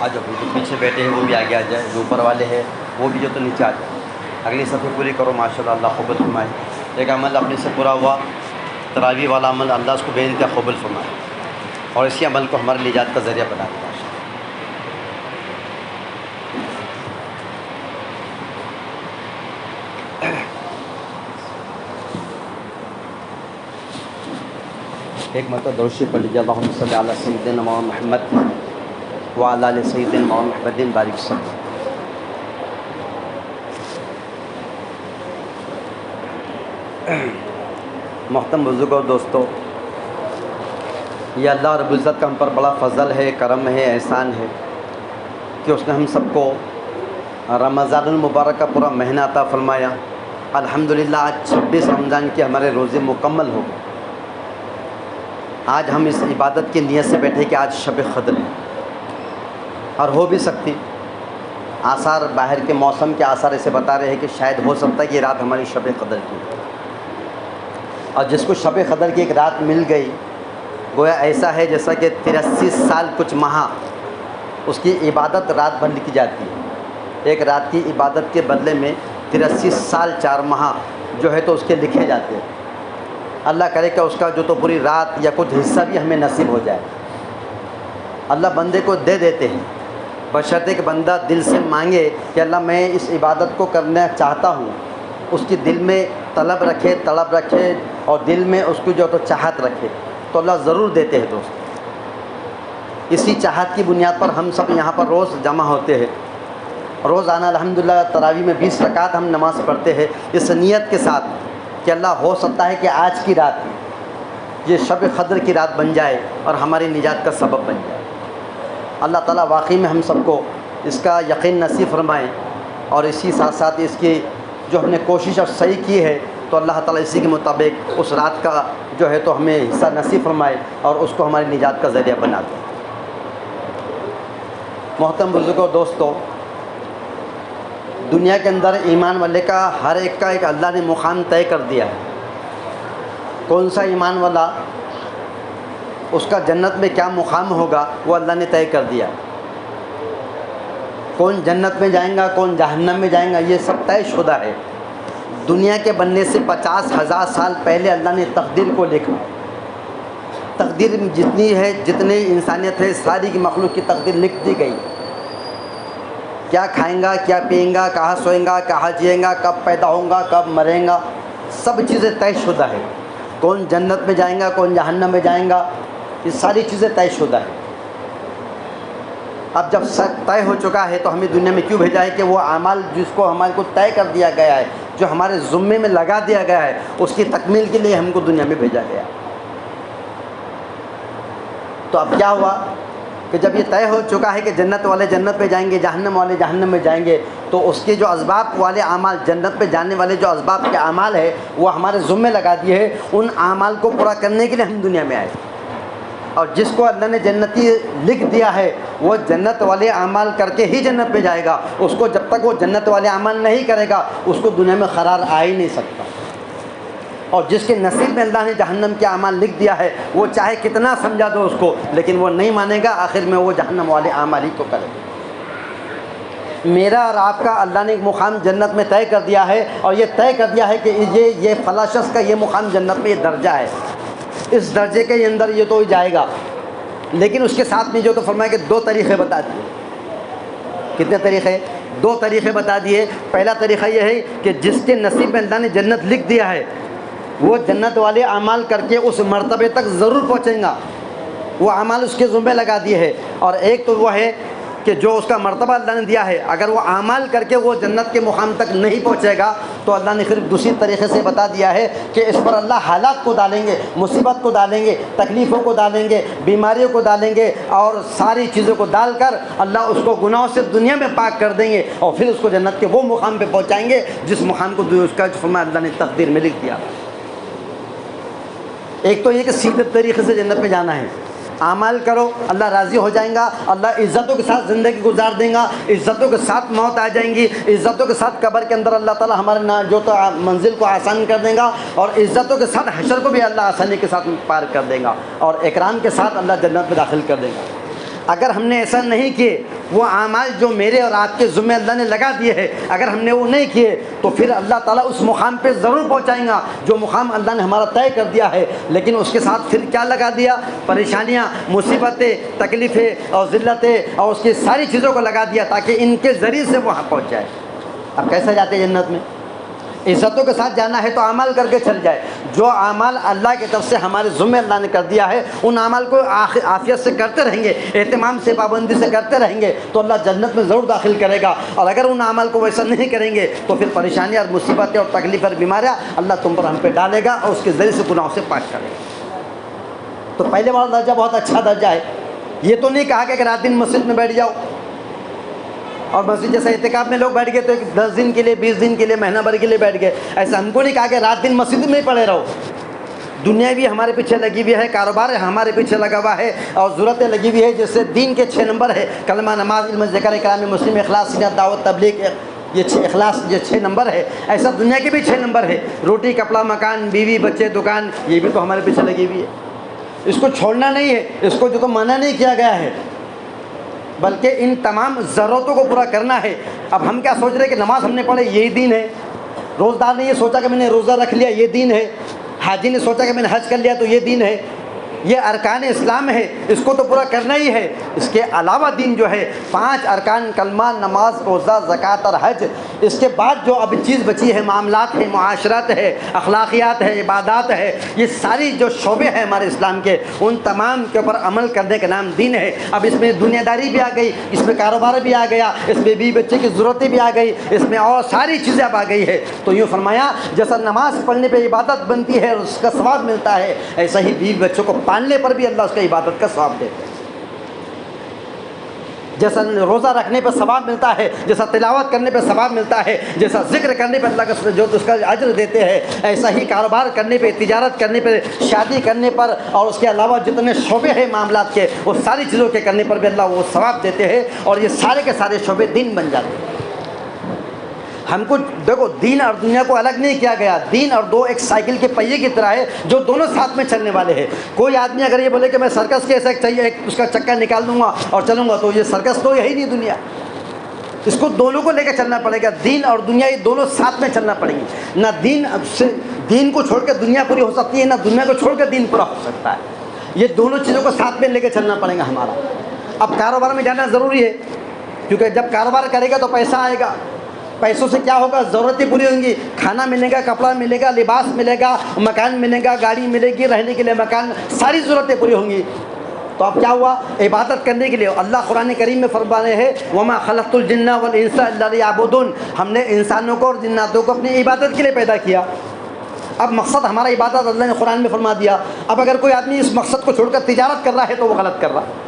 آ جاؤ، جو پیچھے بیٹھے ہیں وہ بھی آگے آ جائے، جو اوپر والے ہیں وہ بھی جو تو نیچے آ جائے. اگلی صفحے پوری کرو ماشاءاللہ، اللہ قبول فرمائے. ایک عمل اپنے سے پورا ہوا، تراویح والا عمل، اللہ اس کو بے انتہا قبول فرمائے اور اسی عمل کو ہمارے نجات کا ذریعہ بنا دے. ایک مرتبہ درود شریف پڑھ لیجیے. اللہم صلی علی سیدنا محمد وعلی آل سیدنا محمد بارک وسلم. محترم بزرگ اور دوستو، یہ اللہ رب العزت کا ہم پر بڑا فضل ہے، کرم ہے، احسان ہے کہ اس نے ہم سب کو رمضان المبارک کا پورا مہینہ عطا فرمایا. الحمدللہ آج 26 رمضان کے ہمارے روزے مکمل ہو گئے. آج ہم اس عبادت کی نیت سے بیٹھے کہ آج شب قدر ہے، اور ہو بھی سکتی. آثار باہر کے موسم کے آثار اسے بتا رہے ہیں کہ شاید ہو سکتا ہے کہ یہ رات ہماری شب قدر کی. اور جس کو شب قدر کی ایک رات مل گئی، گویا ایسا ہے جیسا کہ 83 سال کچھ ماہ اس کی عبادت رات بھر لکھی جاتی ہے. ایک رات کی عبادت کے بدلے میں 83 سال 4 ماہ جو ہے تو اس کے لکھے جاتے ہیں. اللہ کرے کہ اس کا جو تو پوری رات یا کچھ حصہ بھی ہمیں نصیب ہو جائے. اللہ بندے کو دے دیتے ہیں بشرطے کہ بندہ دل سے مانگے کہ اللہ میں اس عبادت کو کرنا چاہتا ہوں. اس کی دل میں طلب رکھے، طلب رکھے اور دل میں اس کو جو تو چاہت رکھے تو اللہ ضرور دیتے ہیں دوست. اسی چاہت کی بنیاد پر ہم سب یہاں پر روز جمع ہوتے ہیں. روزانہ الحمدللہ تراویح میں 20 رکعت ہم نماز پڑھتے ہیں اس نیت کے ساتھ کہ اللہ ہو سکتا ہے کہ آج کی رات یہ شب قدر کی رات بن جائے اور ہماری نجات کا سبب بن جائے. اللہ تعالیٰ واقعی میں ہم سب کو اس کا یقین نصیب فرمائیں، اور اسی ساتھ ساتھ اس کی جو ہم نے کوشش اور صحیح کی ہے تو اللہ تعالیٰ اسی کے مطابق اس رات کا جو ہے تو ہمیں حصہ نصیب فرمائے اور اس کو ہماری نجات کا ذریعہ بنا دے. محترم بزرگوں دوستو، دنیا کے اندر ایمان والے کا ہر ایک کا ایک اللہ نے مقام طے کر دیا ہے. کون سا ایمان والا اس کا جنت میں کیا مقام ہوگا وہ اللہ نے طے کر دیا. کون جنت میں جائیں گا، کون جہنم میں جائیں گا، یہ سب طے شدہ ہے. دنیا کے بننے سے 50,000 سال پہلے اللہ نے تقدیر کو لکھا. تقدیر جتنی ہے، جتنی انسانیت ہے، ساری کی مخلوق کی تقدیر لکھ دی گئی. کیا کھائیں گا، کیا پئیں گا، کہاں سوئیں گا، کہاں جئیں گا، کب پیدا ہوں گا، کب مریں گا، سب چیزیں طے شدہ ہے. کون جنت میں جائیں گا، کون جہنم میں جائیں گا، یہ ساری چیزیں طے شدہ ہے. اب جب سب طے ہو چکا ہے تو ہمیں دنیا میں کیوں بھیجا ہے کہ وہ اعمال جس کو ہمارے کو طے کر دیا گیا ہے، جو ہمارے ذمے میں لگا دیا گیا ہے، اس کی تکمیل کے لیے ہم کو دنیا میں بھیجا گیا. تو اب کیا ہوا کہ جب یہ طے ہو چکا ہے کہ جنت والے جنت میں جائیں گے، جہنم والے جہنم میں جائیں گے، تو اس کے جو اسباب والے اعمال، جنت پہ جانے والے جو اسباب کے اعمال ہے وہ ہمارے ذمے لگا دیے ہیں. ان اعمال کو پورا کرنے کے لیے ہم دنیا میں آئے. اور جس کو اللہ نے جنتی لکھ دیا ہے وہ جنت والے اعمال کر کے ہی جنت میں جائے گا. اس کو جب تک وہ جنت والے اعمال نہیں کرے گا اس کو دنیا میں قرار آ ہی نہیں سکتا. اور جس کے نصیب میں اللہ نے جہنم کے اعمال لکھ دیا ہے وہ چاہے کتنا سمجھا دو اس کو، لیکن وہ نہیں مانے گا، آخر میں وہ جہنم والے اعمال ہی کو کرے گا. میرا اور آپ کا اللہ نے ایک مقام جنت میں طے کر دیا ہے، اور یہ طے کر دیا ہے کہ یہ فلاں شخص کا یہ مقام جنت میں یہ درجہ ہے، اس درجے کے اندر یہ تو جائے گا. لیکن اس کے ساتھ میں جو تو فرمایا کہ 2 طریقے بتا دیے. کتنے طریقے؟ 2 طریقے بتا دیے. پہلا طریقہ یہ ہے کہ جس کے نصیب میں اللہ نے جنت لکھ دیا ہے وہ جنت والے اعمال کر کے اس مرتبے تک ضرور پہنچیں گا، وہ اعمال اس کے ذمہ لگا دیے ہیں. اور ایک تو وہ ہے کہ جو اس کا مرتبہ اللہ نے دیا ہے، اگر وہ اعمال کر کے وہ جنت کے مقام تک نہیں پہنچے گا تو اللہ نے پھر دوسری طریقے سے بتا دیا ہے کہ اس پر اللہ حالات کو ڈالیں گے، مصیبت کو ڈالیں گے، تکلیفوں کو ڈالیں گے، بیماریوں کو ڈالیں گے، اور ساری چیزوں کو ڈال کر اللہ اس کو گناہوں سے دنیا میں پاک کر دیں گے، اور پھر اس کو جنت کے وہ مقام پہ پہنچائیں گے جس مقام کو اس کا فرمان اللہ نے تقدیر میں لکھ دیا. ایک تو یہ کہ سیدھے طریقے سے جنت میں جانا ہے، اعمال کرو اللہ راضی ہو جائیں گا، اللہ عزتوں کے ساتھ زندگی گزار دیں گا، عزتوں کے ساتھ موت آ جائیں گی، عزتوں کے ساتھ قبر کے اندر اللہ تعالیٰ ہمارے جو تو منزل کو آسان کر دیں گا، اور عزتوں کے ساتھ حشر کو بھی اللہ آسانی کے ساتھ پار کر دیں گا، اور اکرام کے ساتھ اللہ جنت میں داخل کر دیں گا. اگر ہم نے ایسا نہیں کیے وہ اعمال جو میرے اور آپ کے ذمہ اللہ نے لگا دیے ہیں، اگر ہم نے وہ نہیں کیے تو پھر اللہ تعالیٰ اس مقام پہ ضرور پہنچائیں گا جو مقام اللہ نے ہمارا طے کر دیا ہے، لیکن اس کے ساتھ پھر کیا لگا دیا؟ پریشانیاں، مصیبتیں، تکلیفیں اور ذلتیں اور اس کی ساری چیزوں کو لگا دیا تاکہ ان کے ذریعے سے وہاں پہنچ جائے۔ اب کیسے جاتے جنت میں؟ عزتوں کے ساتھ جانا ہے تو اعمال کر کے چل جائے، جو اعمال اللہ کی طرف سے ہمارے ذمہ اللہ نے کر دیا ہے ان اعمال کو عافیت سے کرتے رہیں گے، اہتمام سے، پابندی سے کرتے رہیں گے تو اللہ جنت میں ضرور داخل کرے گا، اور اگر ان اعمال کو ویسا نہیں کریں گے تو پھر پریشانیاں اور مصیبتیں اور تکلیف اور بیماریاں اللہ تم پر ہم پہ ڈالے گا اور اس کے ذریعے سے گناہوں سے پاک کرے گا۔ تو پہلے والا درجہ بہت اچھا درجہ ہے، یہ تو نہیں کہا کہ رات دن مسجد میں بیٹھ جاؤ اور مسجد جیسے اعتکاف میں لوگ بیٹھ گئے تو 10 دن کے لیے، 20 دن کے لیے، مہینہ بھر کے لیے بیٹھ گئے، ایسا ہم کو نہیں کہا کہ رات دن مسجد میں ہی پڑے رہو۔ دنیا بھی ہمارے پیچھے لگی ہوئی ہے، کاروبار ہمارے پیچھے لگا ہوا ہے اور ضرورتیں لگی ہوئی ہے، جیسے دین کے 6 نمبر ہے، کلمہ، نماز، علم، ذکر، کلام، مسلم، اخلاص، سیرت، دعوت، تبلیغ، یہ 6 اخلاص، یہ 6 نمبر ہے، ایسا دنیا کے بھی 6 نمبر ہے، روٹی، کپڑا، مکان، بیوی، بچے، دکان، یہ بھی تو ہمارے پیچھے لگی ہوئی ہے، اس کو چھوڑنا نہیں ہے، اس کو جو تو منع نہیں کیا گیا ہے، بلکہ ان تمام ضرورتوں کو پورا کرنا ہے۔ اب ہم کیا سوچ رہے ہیں کہ نماز ہم نے پڑھی یہی دین ہے، روزدار نے یہ سوچا کہ میں نے روزہ رکھ لیا یہ دین ہے، حاجی نے سوچا کہ میں نے حج کر لیا تو یہ دین ہے، یہ ارکان اسلام ہے، اس کو تو پورا کرنا ہی ہے۔ اس کے علاوہ دین جو ہے 5 ارکان، کلمہ، نماز، روزہ، زکوٰۃ اور حج، اس کے بعد جو اب چیز بچی ہے، معاملات ہے، معاشرت ہے، اخلاقیات ہے، عبادات ہے، یہ ساری جو شعبے ہیں ہمارے اسلام کے، ان تمام کے اوپر عمل کرنے کا نام دین ہے۔ اب اس میں دنیا داری بھی آ گئی، اس میں کاروبار بھی آ گیا، اس میں بیوی بچے کی ضرورتیں بھی آ گئی، اس میں اور ساری چیزیں اب آ گئی ہے۔ تو یوں فرمایا جیسا نماز پڑھنے پہ عبادت بنتی ہے اور اس کا ثواب ملتا ہے، ایسا ہی بیوی بچوں کو پالنے پر بھی اللہ اس کا عبادت کا ثواب دیتے ہیں۔ جیسا روزہ رکھنے پہ ثواب ملتا ہے، جیسا تلاوت کرنے پہ ثواب ملتا ہے، جیسا ذکر کرنے پہ اللہ کا جو اس کا اجر دیتے ہیں، ایسا ہی کاروبار کرنے پہ، تجارت کرنے پہ، شادی کرنے پر اور اس کے علاوہ جتنے شعبے ہیں معاملات کے، وہ ساری چیزوں کے کرنے پر بھی اللہ وہ ثواب دیتے ہیں، اور یہ سارے کے سارے شعبے دین بن جاتے ہیں۔ ہم کو دیکھو دین اور دنیا کو الگ نہیں کیا گیا، دین اور دو ایک سائیکل کے پہیے کی طرح ہے جو دونوں ساتھ میں چلنے والے ہیں۔ کوئی آدمی اگر یہ بولے کہ میں سرکس کے ایسا چاہیے ایک اس کا چکا نکال دوں گا اور چلوں گا، تو یہ سرکس تو یہی نہیں دنیا، اس کو دونوں کو لے کے چلنا پڑے گا۔ دین اور دنیا یہ دونوں ساتھ میں چلنا پڑیں گے، نہ دین کو چھوڑ کے دنیا پوری ہو سکتی ہے، نہ دنیا کو چھوڑ کے دین پورا ہو سکتا ہے، یہ دونوں چیزوں کو ساتھ میں لے کے چلنا پڑے گا ہمارا۔ اب کاروبار میں جانا ضروری ہے، کیونکہ جب کاروبار کرے گا تو پیسہ آئے گا، پیسوں سے کیا ہوگا؟ ضرورتیں پوری ہوں گی، کھانا ملے گا، کپڑا ملے گا، لباس ملے گا، مکان ملے گا، گاڑی ملے گی، رہنے کے لیے مکان، ساری ضرورتیں پوری ہوں گی۔ تو اب کیا ہوا؟ عبادت کرنے کے لیے اللہ قرآن کریم میں فرما رہے ہیں وَمَا خَلَقْتُ الْجِنَّ وَالْإِنسَ إِلَّا لِيَعْبُدُونِ، ہم نے انسانوں کو اور جناتوں کو اپنی عبادت کے لیے پیدا کیا۔ اب مقصد ہمارا عبادت اللہ نے قرآن میں فرما دیا۔ اب اگر کوئی آدمی اس مقصد کو چھوڑ کر تجارت کر رہا ہے تو وہ غلط کر رہا،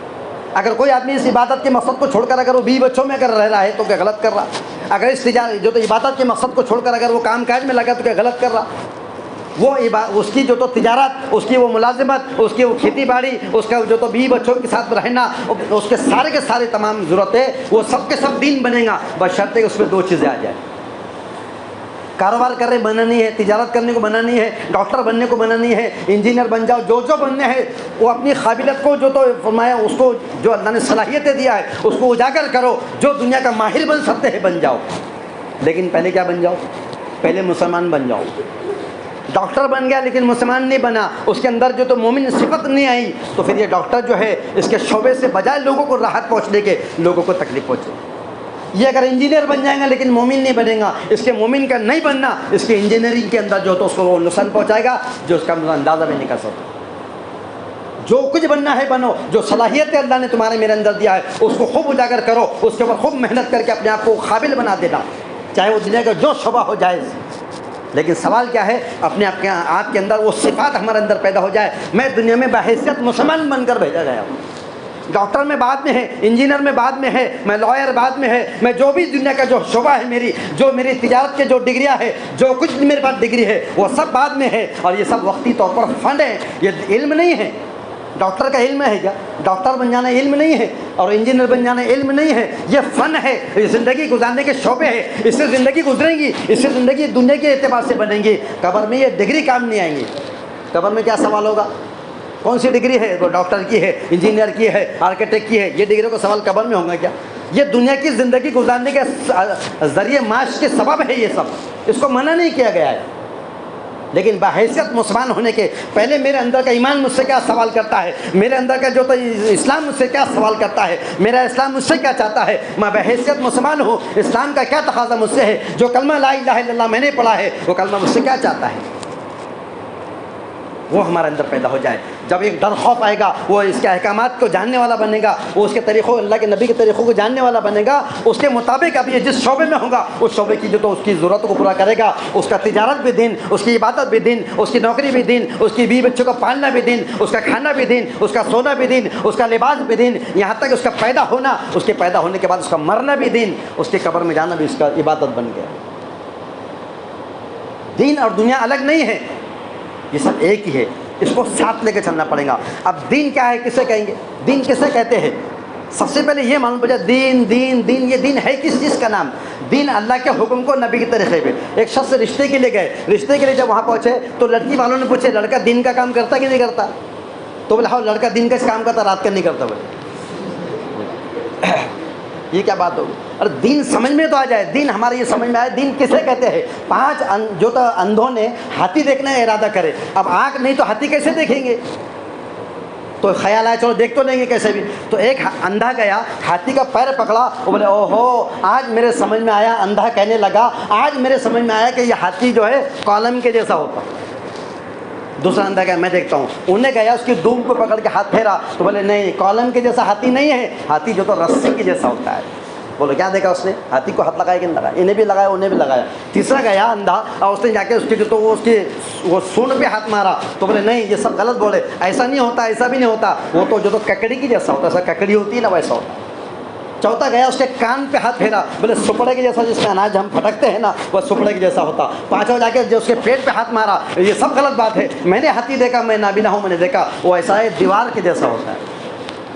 اگر کوئی آدمی اس عبادت کے مقصد کو چھوڑ کر اگر وہ بیوی بچوں میں اگر رہ رہا ہے تو کیا غلط کر رہا، اگر اس جو تو عبادت کے مقصد کو چھوڑ کر اگر وہ کام کاج میں لگا تو کیا غلط کر رہا۔ وہ اس کی جو تو تجارت، اس کی وہ ملازمت، اس کی وہ کھیتی باڑی، اس کا جو تو بیوی بچوں کے ساتھ رہنا، اس کے سارے تمام ضرورتیں وہ سب کے سب دین بنے گا، بشرطے کہ اس میں 2 چیزیں آ جائیں۔ کاروبار کرنے منع نہیں ہے، تجارت کرنے کو منع نہیں ہے، ڈاکٹر بننے کو منع نہیں ہے، انجینئر بن جاؤ، جو بننے ہیں وہ اپنی قابلیت کو جو تو فرمایا اس کو جو اللہ نے صلاحیتیں دیا ہے اس کو اجاگر کرو، جو دنیا کا ماہر بن سکتے ہیں بن جاؤ، لیکن پہلے کیا بن جاؤ؟ پہلے مسلمان بن جاؤ۔ ڈاکٹر بن گیا لیکن مسلمان نہیں بنا، اس کے اندر جو تو مومن صفت نہیں آئی، تو پھر یہ ڈاکٹر جو ہے اس کے شعبے سے بجائے لوگوں کو راحت پہنچنے کے لوگوں کو تکلیف پہنچے۔ یہ اگر انجینئر بن جائے گا لیکن مومن نہیں بنے گا، اس کے مومن کا نہیں بننا اس کے انجینئرنگ کے اندر جو تو اس کو وہ نقصان پہنچائے گا جو اس کا اندازہ بھی نہیں کر سکتا۔ جو کچھ بننا ہے بنو، جو صلاحیت اللہ نے تمہارے میرے اندر دیا ہے اس کو خوب اجاگر کرو، اس کے اوپر خوب محنت کر کے اپنے آپ کو قابل بنا دینا، چاہے وہ دنیا کا جو شعبہ ہو جائے۔ لیکن سوال کیا ہے؟ اپنے آپ کے اندر وہ صفات ہمارے اندر پیدا ہو جائے۔ میں دنیا میں بحیثیت مسلمان بن کر بھیجا گیا ہوں، ڈاکٹر میں بعد میں ہے، انجینئر میں بعد میں ہے، میں لائر بعد میں ہے، میں جو بھی دنیا کا جو شعبہ ہے جو میری تجارت کے جو ڈگریاں ہے، جو کچھ بھی میرے پاس ڈگری ہے وہ سب بعد میں ہے، اور یہ سب وقتی طور پر فنڈ ہے، یہ علم نہیں ہے۔ ڈاکٹر کا علم ہے کیا؟ ڈاکٹر بن جانا علم نہیں ہے، اور انجینئر بن جانا علم نہیں ہے، یہ فن ہے، یہ زندگی گزارنے کے شعبے ہے، اس سے زندگی گزریں گی، اس سے زندگی دنیا کے اعتبار سے بنیں گی۔ قبر میں یہ ڈگری کام نہیں آئیں گی۔ قبر میں کیا سوال ہوگا؟ کون سی ڈگری ہے؟ وہ ڈاکٹر کی ہے، انجینئر کی ہے، آرکیٹیکٹ کی ہے، یہ ڈگری کو سوال قبر میں ہوگا کیا؟ یہ دنیا کی زندگی گزارنے کے ذریعے معاش کے سبب ہے، یہ سب اس کو منع نہیں کیا گیا ہے، لیکن بحیثیت مسلمان ہونے کے پہلے میرے اندر کا ایمان مجھ سے کیا سوال کرتا ہے، میرے اندر کا جو تو اسلام مجھ سے کیا سوال کرتا ہے، میرا اسلام مجھ سے کیا چاہتا ہے، میں بحیثیت مسلمان ہوں، اسلام کا کیا تقاضا مجھ سے ہے، جو کلمہ لا الہ الا اللہ میں نے پڑھا ہے وہ کلمہ مجھ سے کیا چاہتا ہے، وہ ہمارے اندر پیدا ہو جائے۔ جب ایک ڈر خوف آئے گا، وہ اس کے احکامات کو جاننے والا بنے گا، وہ اس کے طریقوں، اللہ کے نبی کے طریقوں کو جاننے والا بنے گا، اس کے مطابق اب یہ جس شعبے میں ہوگا اس شعبے کی جو تو اس کی ضرورت کو پورا کرے گا، اس کا تجارت بھی دین، اس کی عبادت بھی دین، اس کی نوکری بھی دین، اس کی بیوی بچوں کو پالنا بھی دین، اس کا کھانا بھی دین، اس کا سونا بھی دین، اس کا لباس بھی دین، یہاں تک اس کا پیدا ہونا، اس کے پیدا ہونے کے بعد اس کا مرنا بھی دین، اس کے قبر میں جانا بھی اس کا عبادت بن گیا۔ دین اور دنیا الگ نہیں ہے، یہ سب ایک ہی ہے، اس کو ساتھ لے کے چلنا پڑے گا۔ اب دین کیا ہے، کسے کہیں گے، دین کسے کہتے ہیں؟ سب سے پہلے یہ معلوم پڑا، دین دین دین، یہ دین ہے کس چیز کا نام؟ دین اللہ کے حکم کو نبی کے طریقے پہ۔ ایک شخص رشتے کے لیے گئے، رشتے کے لیے جب وہاں پہنچے تو لڑکی والوں نے پوچھے لڑکا دین کا کام کرتا کہ نہیں کرتا؟ تو بولے ہاں لڑکا دین کا کام کرتا، رات کا نہیں کرتا۔ بولے یہ کیا بات ہوگی؟ اور دین سمجھ میں تو آ جائے، دین ہمارے یہ سمجھ میں آئے دین کسے کہتے ہیں۔ پانچ جو تو اندھوں نے ہاتھی دیکھنے کا ارادہ کرے، اب آنکھ نہیں تو ہاتھی کیسے دیکھیں گے؟ تو خیال آیا چلو دیکھ تو لیں گے کیسے بھی، تو ایک اندھا گیا ہاتھی کا پیر پکڑا، وہ بولے او ہو آج میرے سمجھ میں آیا، اندھا کہنے لگا آج میرے سمجھ میں آیا کہ یہ ہاتھی جو ہے کالم کے جیسا ہوتا۔ دوسرا اندھا گیا میں دیکھتا ہوں، انہیں گیا اس کی دوم کو پکڑ کے ہاتھ پھیرا تو بولے نہیں کالم کے جیسا ہاتھی نہیں ہے، ہاتھی جو تو رسی کے جیسا ہوتا ہے۔ بولو کیا دیکھا اس نے؟ ہاتھی کو ہاتھ لگایا کہ نہیں لگایا؟ انہیں بھی لگایا انہیں بھی لگایا۔ تیسرا گیا اندھا اور اس نے جا کے اس کی جو تو وہ سونڈ پہ ہاتھ مارا تو بولے نہیں یہ سب غلط بولے، ایسا نہیں ہوتا، ایسا بھی نہیں ہوتا، وہ تو جو تو ککڑی کی جیسا ہوتا ہے، ایسا ککڑی ہوتی ہے نا ویسا ہوتا ہے۔ چوتھا گیا اس کے کان پہ ہاتھ پھیرا، بولے سپڑے کے جیسا، جس میں اناج ہم پھٹکتے ہیں نا وہ سپڑے کے جیسا ہوتا۔ پانچواں جا کے جو اس کے پیٹ پہ ہاتھ مارا، یہ سب غلط بات ہے، میں نے ہاتھی دیکھا، میں نابینا ہوں، میں نے دیکھا، وہ ایسا ہے دیوار کے جیسا ہوتا ہے،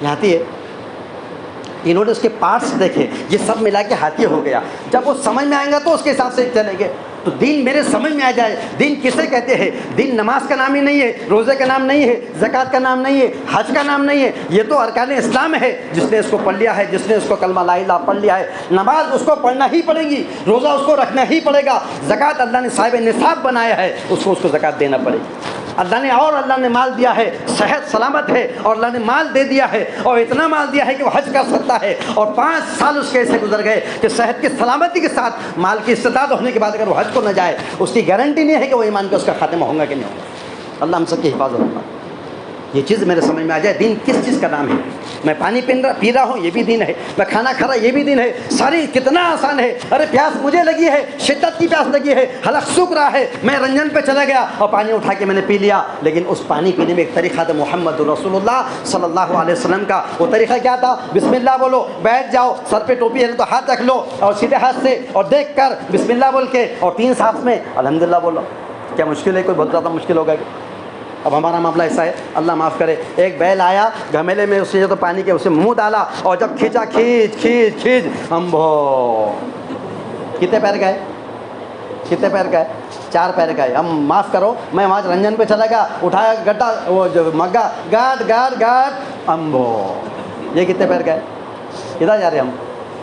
یہ ہاتھی ہے۔ انہوں نے اس کے پارٹس دیکھے، یہ سب ملا کے ہاتھی ہو گیا۔ جب وہ سمجھ میں آئیں گا تو اس کے حساب سے چلیں گے۔ تو دین میرے سمجھ میں آ جائے، دین کسے کہتے ہیں؟ دین نماز کا نام ہی نہیں ہے، روزے کا نام نہیں ہے، زکوٰۃ کا نام نہیں ہے، حج کا نام نہیں ہے، یہ تو ارکان اسلام ہے۔ جس نے اس کو پڑھ لیا ہے، جس نے اس کو کلمہ لا الہ پڑھ لیا ہے، نماز اس کو پڑھنا ہی پڑے گی، روزہ اس کو رکھنا ہی پڑے گا، زکوٰۃ اللہ نے صاحب نصاب بنایا ہے، اس کو زکوٰۃ دینا پڑے گی۔ اللہ نے مال دیا ہے، صحت سلامت ہے اور اللہ نے مال دے دیا ہے، اور اتنا مال دیا ہے کہ وہ حج کر سکتا ہے، اور 5 سال اس کے ایسے گزر گئے کہ صحت کی سلامتی کے ساتھ مال کی استطاعت ہونے کے بعد اگر وہ حج کو نہ جائے اس کی گارنٹی نہیں ہے کہ وہ ایمان کا اس کا خاتمہ ہوگا کہ نہیں ہوگا۔ اللہ ہم سب کی حفاظت ہوگا۔ یہ چیز میرے سمجھ میں آ جائے، دین کس چیز کا نام ہے۔ میں پانی پی رہا ہوں یہ بھی دین ہے، میں کھانا کھا رہا یہ بھی دین ہے، ساری کتنا آسان ہے۔ ارے پیاس مجھے لگی ہے، شدت کی پیاس لگی ہے، حلق سوکھ رہا ہے، میں رنجن پہ چلا گیا اور پانی اٹھا کے میں نے پی لیا، لیکن اس پانی پینے میں ایک طریقہ تھا محمد رسول اللہ صلی اللہ علیہ وسلم کا۔ وہ طریقہ کیا تھا؟ بسم اللہ بولو، بیٹھ جاؤ، سر پہ ٹوپی ہے تو ہاتھ رکھ لو اور سیدھے ہاتھ سے اور دیکھ کر بسم اللہ بول کے اور 3 سانس میں الحمدللہ بولو۔ کیا مشکل ہے؟ کوئی بہت زیادہ مشکل ہوگا کہ اب ہمارا معاملہ ایسا ہے، اللہ معاف کرے، ایک بیل آیا گھمیلے میں، اس نے جو تو پانی کے اسے منہ ڈالا اور جب کھینچا کھینچ امبھو، کتنے پیر گئے؟ کتنے پیر گئے؟ 4 پیر گئے۔ ہم معاف کرو، میں وہاں رنجن پہ چلا گیا، اٹھایا گڈھا وہ جو مگا گاٹ امبھو، یہ کتنے پیر گئے؟ کدھر جا رہے ہم؟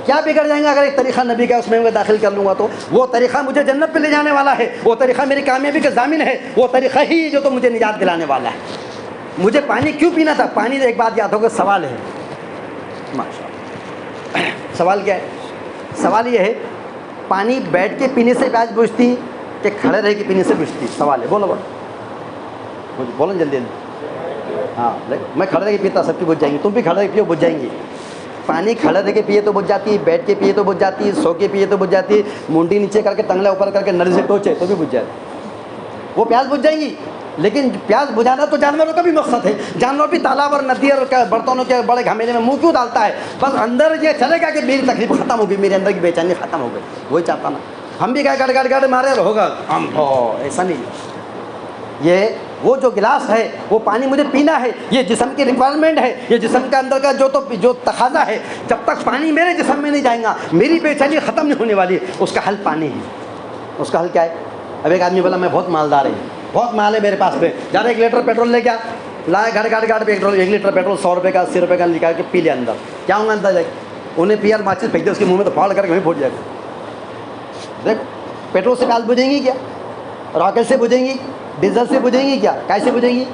کیا بگڑ جائیں گے اگر ایک طریقہ نبی کا اس میں داخل کر لوں گا تو؟ وہ طریقہ مجھے جنت پہ لے جانے والا ہے، وہ طریقہ میری کامیابی کا ضامن ہے، وہ طریقہ ہی جو تو مجھے نجات دلانے والا ہے۔ مجھے پانی کیوں پینا تھا؟ پانی ایک بات یاد ہوگا، سوال ہے، ماشاءاللہ۔ سوال کیا ہے؟ سوال یہ ہے پانی بیٹھ کے پینے سے پیاس بجھتی کہ کھڑے رہ کے پینے سے بجھتی؟ سوال ہے، بولو بولو جلدی جلدی۔ ہاں میں کھڑے رہ کے پیتا، سب کی بجھ جائیں گی، تم بھی کھڑے رہ کے پیو، بجھ جائیں گی۔ پانی کھڑے رہ کے پیے تو بجھ جاتی، بیٹھ کے پیے تو بجھ جاتی، سو کے پیے تو بجھ جاتی، منڈی نیچے کر کے ٹنگلا اوپر کر کے نل سے ٹوچے تو بھی بجھ جاتی، وہ پیاس بجھ جائیں گی۔ لیکن پیاس بجھانا تو جانوروں کا بھی مقصد ہے، جانور بھی تالاب اور ندی اور برتنوں کے بڑے گھمیلے میں منہ کیوں ڈالتا ہے؟ بس اندر یہ چلے گا کہ میری تکلیف ختم ہوگی، میرے اندر کی بے چینی ختم ہو گئی، وہی چاہتا نا۔ ہم بھی گڑ گڑ مارے اور ہوگا ہم ایسا نہیں۔ یہ وہ جو گلاس ہے وہ پانی مجھے پینا ہے، یہ جسم کی ریکوائرمنٹ ہے، یہ جسم کے اندر کا جو تقاضا ہے، جب تک پانی میرے جسم میں نہیں جائے گا میری بے چینی ختم نہیں ہونے والی۔ اس کا حل پانی ہے۔ اس کا حل کیا ہے؟ اب ایک آدمی بولا میں بہت مالدار ہے، بہت مال ہے میرے پاس میں، جا رہا 1 لیٹر پیٹرول لے گیا، لائے گھر پہ 1 لیٹر پیٹرول 100 روپے کا 80 روپے کا نکال کے پی لیا، اندر کیا ہوں گا؟ اندر جائے انہیں پی آر ماچس پھینک دے اس کے منہ میں تو پھاڑ کر کے وہیں پھوٹ جائے گا. دیکھو پیٹرول سے پیاس بجھیں گی کیا؟ راکٹ سے بجھیں گی؟ ڈیزل سے بجھیں گی کیا؟ کیسے بجھیں گی؟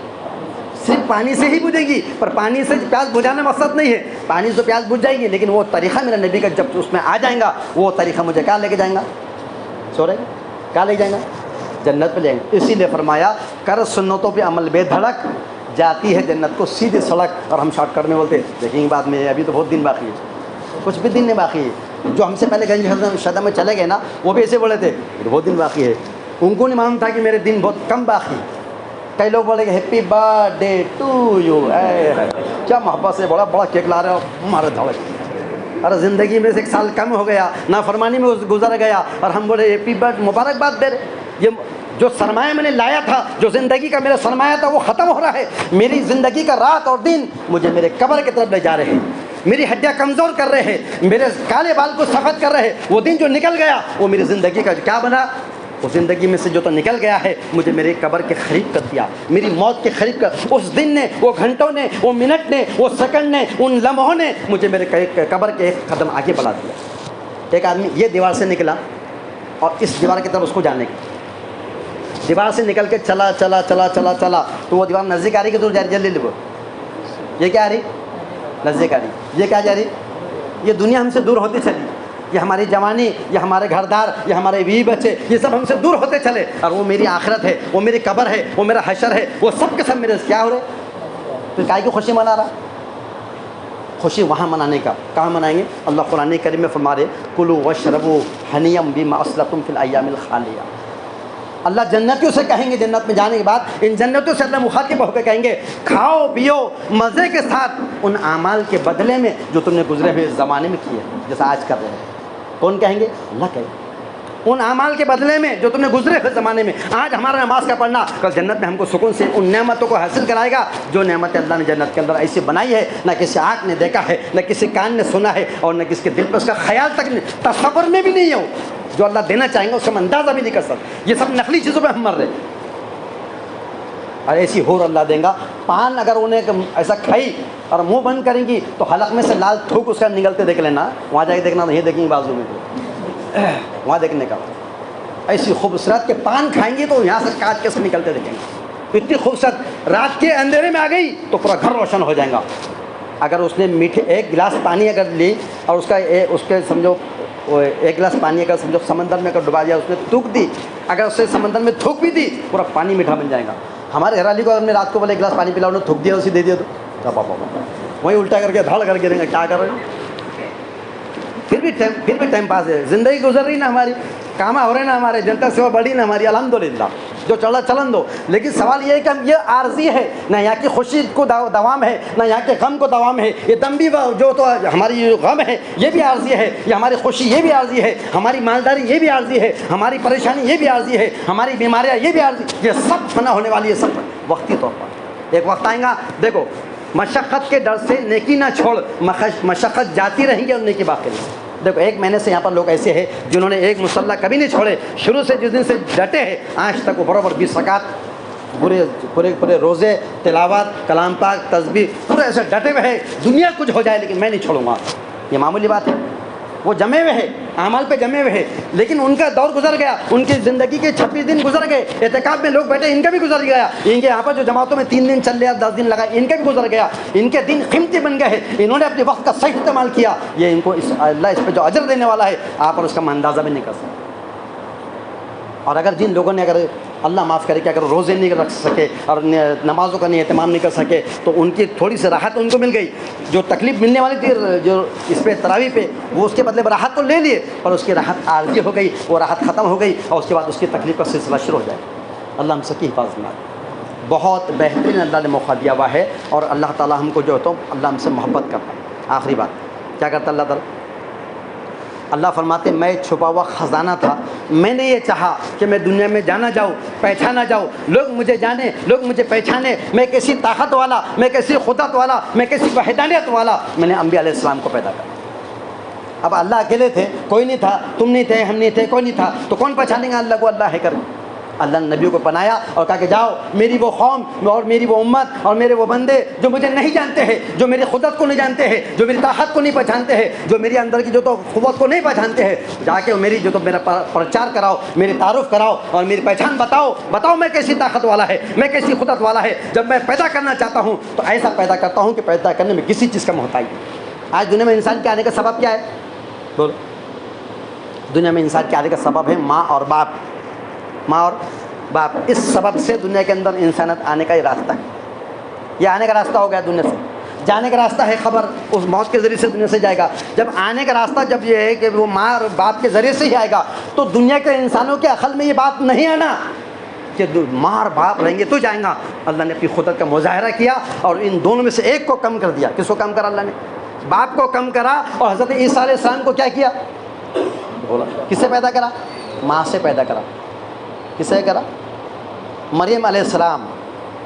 صرف پانی سے ہی بجھے گی. پر پانی سے پیاس بجھانا مقصد نہیں ہے, پانی سے پیاس بجھ جائے گی, لیکن وہ طریقہ میرا نبی کا جب اس میں آ جائیں گا, وہ طریقہ مجھے کیا لے کے جائیں گا؟ سورے کیا لے جائیں گا؟ جنت پہ جائیں گے. اسی لیے فرمایا کر سنتوں پہ عمل بے دھڑک جاتی ہے جنت کو سیدھی سڑک. اور ہم شارٹ کٹ میں بولتے ہیں دیکھیں گے بعد میں, ابھی تو بہت دن باقی ہے, کچھ بھی دن نہیں باقی ہے. جو ہم سے پہلے گنج شدہ میں چلے گئے نا, وہ بھی ایسے بولے تھے بہت دن باقی ہے. ان کو نہیں معلوم تھا کہ میرے دن بہت کم باقی. کئی لوگ بولے کہ happy birthday to you, کیا محبت سے بڑا بڑا کیک لا رہے ہو, ہمارے دھڑک. ارے زندگی میں سے 1 سال کم ہو گیا, نافرمانی میں گزر گیا, اور ہم بولے ہیپی برتھ مبارکباد دے رہے. یہ جو سرمایہ میں نے لایا تھا, جو زندگی کا میرا سرمایہ تھا, وہ ختم ہو رہا ہے. میری زندگی کا رات اور دن مجھے میرے قبر کی طرف لے جا رہے ہیں. میری ہڈیاں کمزور کر رہے ہیں, میرے کالے بال کو سفید کر رہے ہیں. وہ دن جو نکل گیا وہ میری زندگی کا کیا بنا؟ وہ زندگی میں سے جو تو نکل گیا ہے, مجھے میرے قبر کے قریب کر دیا, میری موت کے قریب کر. اس دن نے, وہ گھنٹوں نے, وہ منٹ نے, وہ سیکنڈ نے, ان لمحوں نے مجھے میرے قبر کے 1 قدم آگے بڑھا دیا. ایک آدمی یہ دیوار سے نکلا اور اس دیوار کی طرف اس کو جانے کی, دیوار سے نکل کے چلا چلا چلا چلا چلا, تو وہ دیوار نزدیک آ رہی کہ دور جا رہی, جلدی لے. یہ کیا آ رہی؟ نزدیک آ رہی. یہ کیا جا رہی؟ یہ دنیا ہم سے دور ہوتی چلی. یہ ہماری جوانی, یہ ہمارے گھر دار, یہ ہمارے بیوی بچے, یہ سب ہم سے دور ہوتے چلے. اور وہ میری آخرت ہے, وہ میری قبر ہے, وہ میرا حشر ہے, وہ سب کے سب میرے کیا ہو رہے. پھر کائے کی خوشی منا رہا؟ خوشی وہاں منانے کا. کہاں منائیں گے؟ اللہ قرآن کریم میں فرما رہے کلوا واشربوا ہنیئا بما اسلفتم فی الایام الخالیہ. اللہ جنتیوں سے کہیں گے جنت میں جانے کے بعد, ان جنتوں سے اللہ مخاطب ہو کے کہیں گے کھاؤ پیو مزے کے ساتھ ان اعمال کے بدلے میں جو تم نے گزرے ہوئے زمانے میں کیے, جیسا آج کر رہے ہیں. کون کہیں گے؟ اللہ کہیں گے. ان اعمال کے بدلے میں جو تم نے گزرے ہوئے زمانے میں, آج ہمارا نماز کا پڑھنا کل جنت میں ہم کو سکون سے ان نعمتوں کو حاصل کرائے گا جو نعمتیں اللہ نے جنت کے اندر ایسی بنائی ہے, نہ کسی آنکھ نے دیکھا ہے, نہ کسی کان نے سنا ہے, اور نہ کسی کے دل پہ اس کا خیال تک نہیں, تصور میں بھی نہیں ہو. جو اللہ دینا چاہیں گے اس کا ہم اندازہ بھی نہیں کر سکتے. یہ سب نقلی چیزوں پہ ہم مر رہے ہیں. اور ایسی حور اللہ دیں گا. پان اگر انہیں ایسا کھائی اور منہ بند کریں گی تو حلق میں سے لال تھوک اس کا نگلتے دیکھ لینا. وہاں جا کے دیکھنا, نہیں دیکھیں گے بازو میں, وہاں دیکھنے کا. ایسی خوبصورت کے پان کھائیں گے تو یہاں سے کاٹ کے سے نکلتے دیکھیں گے. اتنی خوبصورت رات کے اندھیرے میں آ گئی تو پورا گھر روشن ہو جائے گا. اگر اس نے میٹھے 1 گلاس پانی اگر لی اور اس کے سمجھو 1 گلاس پانی اگر سمجھو سمندر میں اگر ڈبا دیا, اس نے تھوک دی, اگر اسے سمندر میں تھوک بھی دی پورا پانی میٹھا بن جائے گا. ہمارے گھر والی کو ہم نے رات کو بولے 1 گلاس پانی پلاؤ, انہوں نے تھوک دیا, اسے دے دیا تو وہیں الٹا کر کے دھڑ کر کے دیں گے. کیا کر رہے ہیں؟ پھر بھی ٹائم پاس ہے. زندگی گزر رہی نا ہماری, کام ہو رہے نا ہمارے, جنتا سیوا بڑھی نا ہماری, الحمدللہ. جو چلا چلن دو. لیکن سوال یہ ہے کہ ہم یہ عارضی ہے, نہ یہاں کی خوشی کو دوام ہے, نہ یہاں کے غم کو دوام ہے. یہ دم بھی جو تو ہماری غم ہے یہ بھی عارضی ہے, یہ ہماری خوشی یہ بھی عارضی ہے, ہماری مالداری یہ بھی عارضی ہے, ہماری پریشانی یہ بھی عارضی ہے, ہماری بیماریاں یہ بھی عارضی. یہ سب فنا ہونے والی ہے, سب وقتی طور پر. ایک وقت آئے گا, دیکھو مشقت کے ڈر سے نیکی نہ چھوڑ, مشقت جاتی رہیں گے اور نیکی باقی رہیں گی. دیکھو 1 مہینے سے یہاں پر لوگ ایسے ہیں جنہوں نے ایک مصلی کبھی نہیں چھوڑے. شروع سے جس دن سے ڈٹے ہیں آج تک وہ برابر 20 رکعت پورے روزے, تلاوت, کلام پاک, تسبیح پورے ایسے ڈٹے ہوئے ہیں. دنیا کچھ ہو جائے لیکن میں نہیں چھوڑوں گا. یہ معمولی بات ہے. وہ جمے ہوئے ہیں, اعمال پہ جمے ہوئے ہیں, لیکن ان کا دور گزر گیا. ان کی زندگی کے 26 دن گزر گئے. اعتکاف میں لوگ بیٹھے, ان کا بھی گزر گیا. ان کے یہاں پر جو جماعتوں میں 3 دن چل رہا, 10 دن لگا, ان کا بھی گزر گیا. ان کے دن قیمتی بن گئے ہیں. انہوں نے اپنے وقت کا صحیح استعمال کیا. یہ ان کو اللہ اس پہ جو اجر دینے والا ہے آپ اور اس کا اندازہ بھی نہیں کر سکتے. اور اگر جن لوگوں نے, اگر اللہ معاف کرے کہ اگر روزے نہیں رکھ سکے اور نمازوں کا نہیں اہتمام نہیں کر سکے تو ان کی تھوڑی سی راحت ان کو مل گئی. جو تکلیف ملنے والی تھی جو اس پہ تراویح پہ, وہ اس کے بدلے میں راحت تو لے لیے, پر اس کی راحت عارضی ہو گئی, وہ راحت ختم ہو گئی, اور اس کے بعد اس کی تکلیف کا سلسلہ شروع ہو جائے. اللہ ہم سب کی حفاظت میں. بہت بہترین اللہ نے موقع دیا ہوا ہے, اور اللہ تعالیٰ ہم کو جو ہوتا اللہ ہم سے محبت کرتا ہے. آخری بات کیا کرتا اللہ تعالیٰ؟ اللہ فرماتے میں چھپا ہوا خزانہ تھا. میں نے یہ چاہا کہ میں دنیا میں جانا جاؤں, پہچانا جاؤں, لوگ مجھے جانے, لوگ مجھے پہچانے. میں کیسی طاقت والا, میں کیسی قدرت والا, میں کیسی وحدانیت والا. میں نے انبیاء علیہ السلام کو پیدا کیا. اب اللہ اکیلے تھے, کوئی نہیں تھا, تم نہیں تھے, ہم نہیں تھے, کوئی نہیں تھا, تو کون پہچانیں گا اللہ کو اللہ ہے کر. اللہ نے نبیوں کو بنایا اور کہا کہ جاؤ میری وہ قوم اور میری وہ امت اور میرے وہ بندے جو مجھے نہیں جانتے ہیں، جو میری قدرت کو نہیں جانتے ہیں، جو میری طاقت کو نہیں پہچانتے ہیں، جو میری اندر کی جو تو قوت کو نہیں پہچانتے ہیں، جا کے میری جو تو میرا پرچار کراؤ، میری تعارف کراؤ اور میری پہچان بتاؤ میں کیسی طاقت والا ہے، میں کیسی قدرت والا ہے۔ جب میں پیدا کرنا چاہتا ہوں تو ایسا پیدا کرتا ہوں کہ پیدا کرنے میں کسی چیز کا محتاج نہیں۔ آج دنیا میں انسان کے آنے کا سبب کیا ہے؟ بولو۔ دنیا میں انسان کے آنے کا سبب ہے ماں اور باپ، ماں اور باپ۔ اس سبب سے دنیا کے اندر انسانیت آنے کا یہ راستہ ہے، یہ آنے کا راستہ ہو گیا دنیا سے۔ جانے کا راستہ ہے خبر، اس موت کے ذریعے سے دنیا سے جائے گا۔ جب آنے کا راستہ جب یہ ہے کہ وہ ماں اور باپ کے ذریعے سے ہی آئے گا تو دنیا کے انسانوں کے عقل میں یہ بات نہیں آنا کہ ماں اور باپ رہیں گے تو جائیں گا۔ اللہ نے اپنی قدرت کا مظاہرہ کیا اور ان دونوں میں سے ایک کو کم کر دیا۔ کس کو کم کرا؟ اللہ نے باپ کو کم کرا، اور حضرت عیسیٰ علیہ السلام کو کیا کیا؟ کس سے پیدا کرا؟ ماں سے پیدا کرا۔ کس سے کرا؟ مریم علیہ السلام،